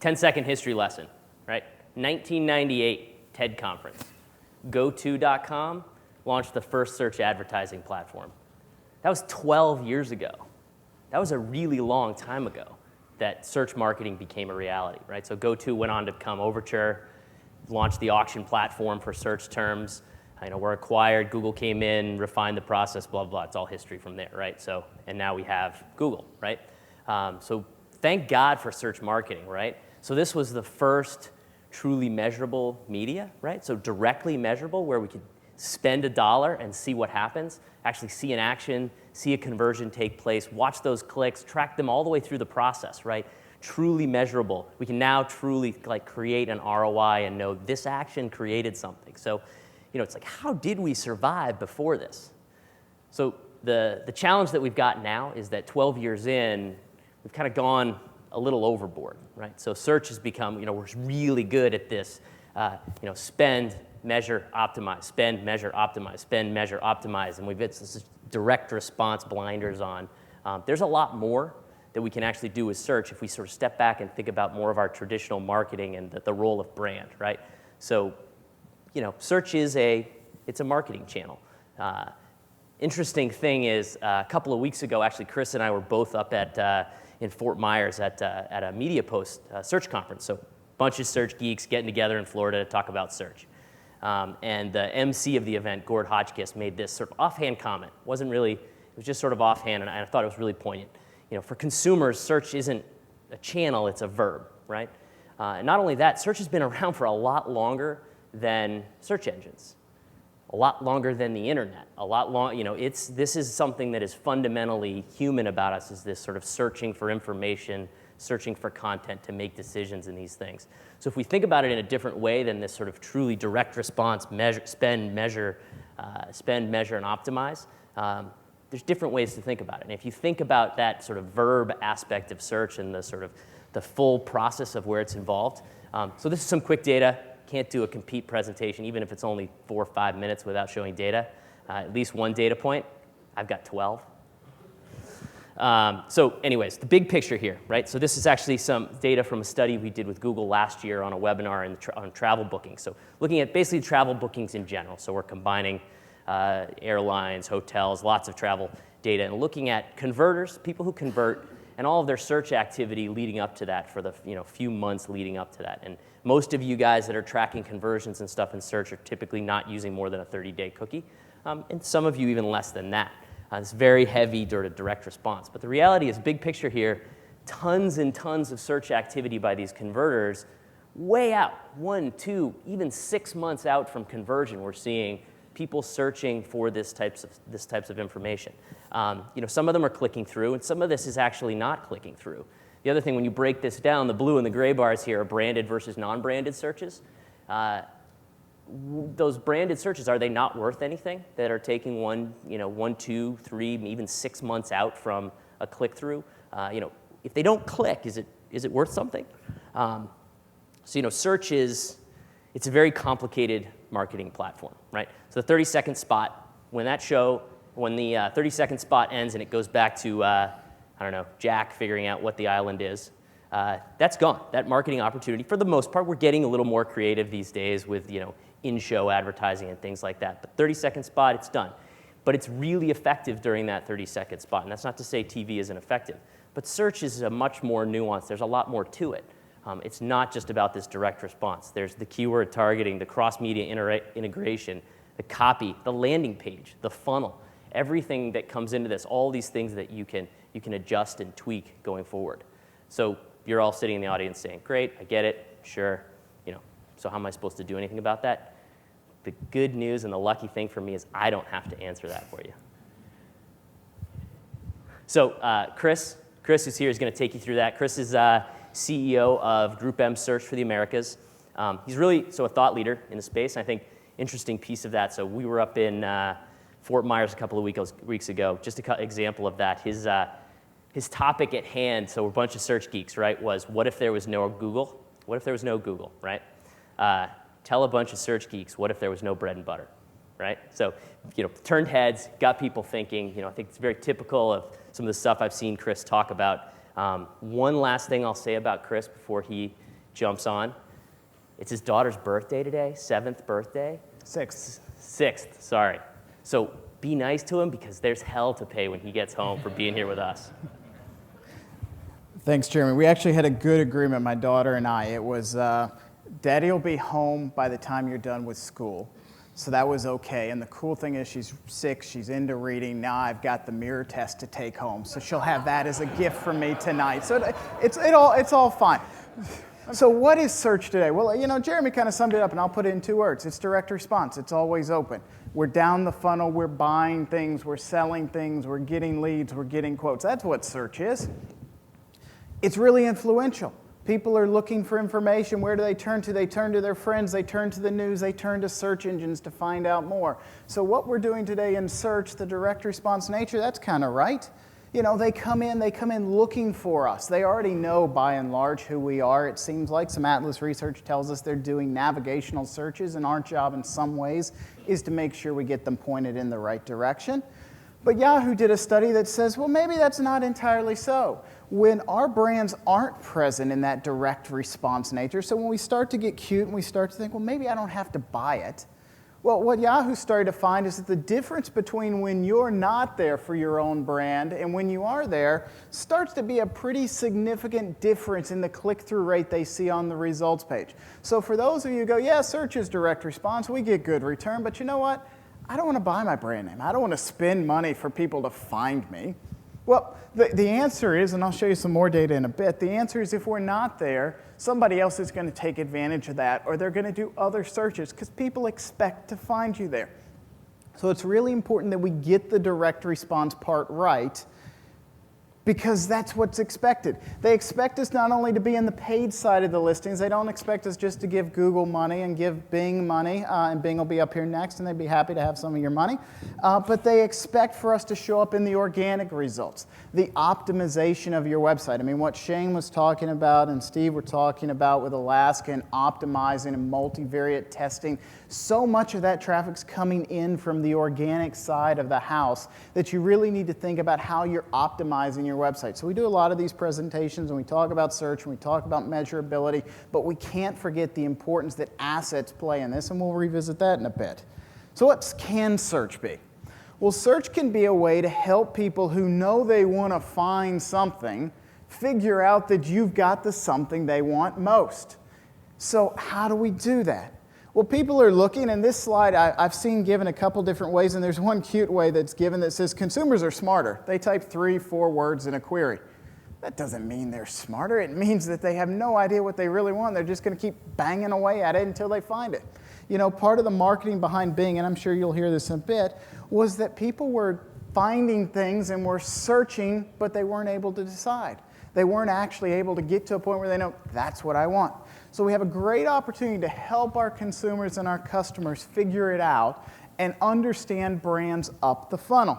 10-second history lesson, right? 1998 TED conference. GoTo.com launched the first search advertising platform. That was 12 years ago. That was a really long time ago that search marketing became a reality, right? So GoTo went on to become Overture, launched the auction platform for search terms. We're acquired, Google came in, refined the process, blah, blah. It's all history from there, right? So, and now we have Google, right? So thank God for search marketing, right? So this was the first truly measurable media, right? So directly measurable, where we could spend $1 and see what happens, actually see an action, see a conversion take place, watch those clicks, track them all the way through the process, right? Truly measurable. We can now truly create an ROI and know this action created something. So, it's like, how did we survive before this? So the challenge that we've got now is that 12 years in, we've kind of gone a little overboard, right? So search has become, we're really good at this, spend, measure, optimize, spend, measure, optimize, spend, measure, optimize, and we've got this direct response blinders on. There's a lot more that we can actually do with search if we sort of step back and think about more of our traditional marketing and the role of brand, right? So, search is it's a marketing channel. Interesting thing is, a couple of weeks ago, actually, Chris and I were both up in Fort Myers at a Media Post search conference. So, a bunch of search geeks getting together in Florida to talk about search. And the MC of the event, Gord Hotchkiss, made this sort of offhand comment. It was just sort of offhand, and I thought it was really poignant. For consumers, search isn't a channel, it's a verb, right? And not only that, search has been around for a lot longer than search engines, a lot longer than the internet, this is something that is fundamentally human about us, is this sort of searching for information, searching for content to make decisions in these things. So if we think about it in a different way than this sort of truly direct response, spend, measure, and optimize, there's different ways to think about it. And if you think about that sort of verb aspect of search and the sort of the full process of where it's involved, so this is some quick data. Can't do a complete presentation, even if it's only 4 or 5 minutes without showing data. At least one data point. I've got 12. So anyways, the big picture here, right? So this is actually some data from a study we did with Google last year on a webinar on travel bookings. So looking at basically travel bookings in general. So we're combining airlines, hotels, lots of travel data, and looking at converters, people who convert, and all of their search activity leading up to that for the few months leading up to that. And most of you guys that are tracking conversions and stuff in search are typically not using more than a 30-day cookie, and some of you even less than that. It's very heavy direct response. But the reality is, big picture here, tons and tons of search activity by these converters way out, 1, 2, even 6 months out from conversion, we're seeing people searching for this types of information. Some of them are clicking through, and some of this is actually not clicking through. The other thing, when you break this down, the blue and the gray bars here are branded versus non-branded searches. Those branded searches, are they not worth anything that are taking 1, 2, 3, even 6 months out from a click-through? If they don't click, is it worth something? Search it's a very complicated marketing platform, right? So the 30-second spot, when the 30-second spot ends and it goes back to, Jack figuring out what the island is, that's gone. That marketing opportunity, for the most part, we're getting a little more creative these days with, in-show advertising and things like that. But 30-second spot, it's done. But it's really effective during that 30-second spot. And that's not to say TV isn't effective. But search is a much more nuanced. There's a lot more to it. It's not just about this direct response. There's the keyword targeting, the cross-media integration, the copy, the landing page, the funnel, everything that comes into this, all these things that you can adjust and tweak going forward. So you're all sitting in the audience saying, great, I get it, sure, so how am I supposed to do anything about that? The good news and the lucky thing for me is I don't have to answer that for you. So Chris who's here is going to take you through that. Chris is CEO of Group M Search for the Americas. He's really a thought leader in the space, and I think interesting piece of that. So we were up in Fort Myers a couple of weeks ago. Just an example of that. His topic at hand, so we're a bunch of search geeks, right, was what if there was no Google? What if there was no Google, right? Tell a bunch of search geeks, what if there was no bread and butter, right? So, turned heads, got people thinking. I think it's very typical of some of the stuff I've seen Chris talk about. One last thing I'll say about Chris before he jumps on. It's his daughter's birthday today, 7th birthday. Sixth, sorry. So be nice to him because there's hell to pay when he gets home for being here with us. Thanks, Jeremy. We actually had a good agreement, my daughter and I. It was, Daddy will be home by the time you're done with school. So that was okay. And the cool thing is she's 6, she's into reading. Now I've got the mirror test to take home. So she'll have that as a gift from me tonight. So it's all fine. So what is search today? Well, Jeremy kind of summed it up, and I'll put it in 2 words. It's direct response. It's always open. We're down the funnel. We're buying things. We're selling things. We're getting leads. We're getting quotes. That's what search is. It's really influential. People are looking for information. Where do they turn to? They turn to their friends. They turn to the news. They turn to search engines to find out more. So what we're doing today in search, the direct response nature, that's kind of right. They come in looking for us. They already know by and large who we are. It seems like some Atlas research tells us they're doing navigational searches, and our job in some ways is to make sure we get them pointed in the right direction. But Yahoo did a study that says, well, maybe that's not entirely so. When our brands aren't present in that direct response nature, so when we start to get cute and we start to think, well, maybe I don't have to buy it. Well, what Yahoo started to find is that the difference between when you're not there for your own brand and when you are there starts to be a pretty significant difference in the click-through rate they see on the results page. So for those of you who go, yeah, search is direct response, we get good return, but you know what? I don't want to buy my brand name. I don't want to spend money for people to find me. Well, the answer is, and I'll show you some more data in a bit, the answer is if we're not there, somebody else is going to take advantage of that, or they're going to do other searches because people expect to find you there. So it's really important that we get the direct response part right, because that's what's expected. They expect us not only to be in the paid side of the listings, they don't expect us just to give Google money and give Bing money, and Bing will be up here next, and they'd be happy to have some of your money. But they expect for us to show up in the organic results, the optimization of your website. I mean, what Shane was talking about and Steve were talking about with Alaska and optimizing and multivariate testing, so much of that traffic's coming in from the organic side of the house that you really need to think about how you're optimizing your website. So we do a lot of these presentations and we talk about search and we talk about measurability, but we can't forget the importance that assets play in this, and we'll revisit that in a bit. So what can search be? Well, search can be a way to help people who know they want to find something figure out that you've got the something they want most. So how do we do that? Well, people are looking, and this slide I've seen given a couple different ways, and there's one cute way that's given that says consumers are smarter. They type 3-4 words in a query. That doesn't mean they're smarter. It means that they have no idea what they really want. They're just going to keep banging away at it until they find it. Part of the marketing behind Bing, and I'm sure you'll hear this in a bit, was that people were finding things and were searching, but they weren't able to decide. They weren't actually able to get to a point where they know, that's what I want. So we have a great opportunity to help our consumers and our customers figure it out and understand brands up the funnel.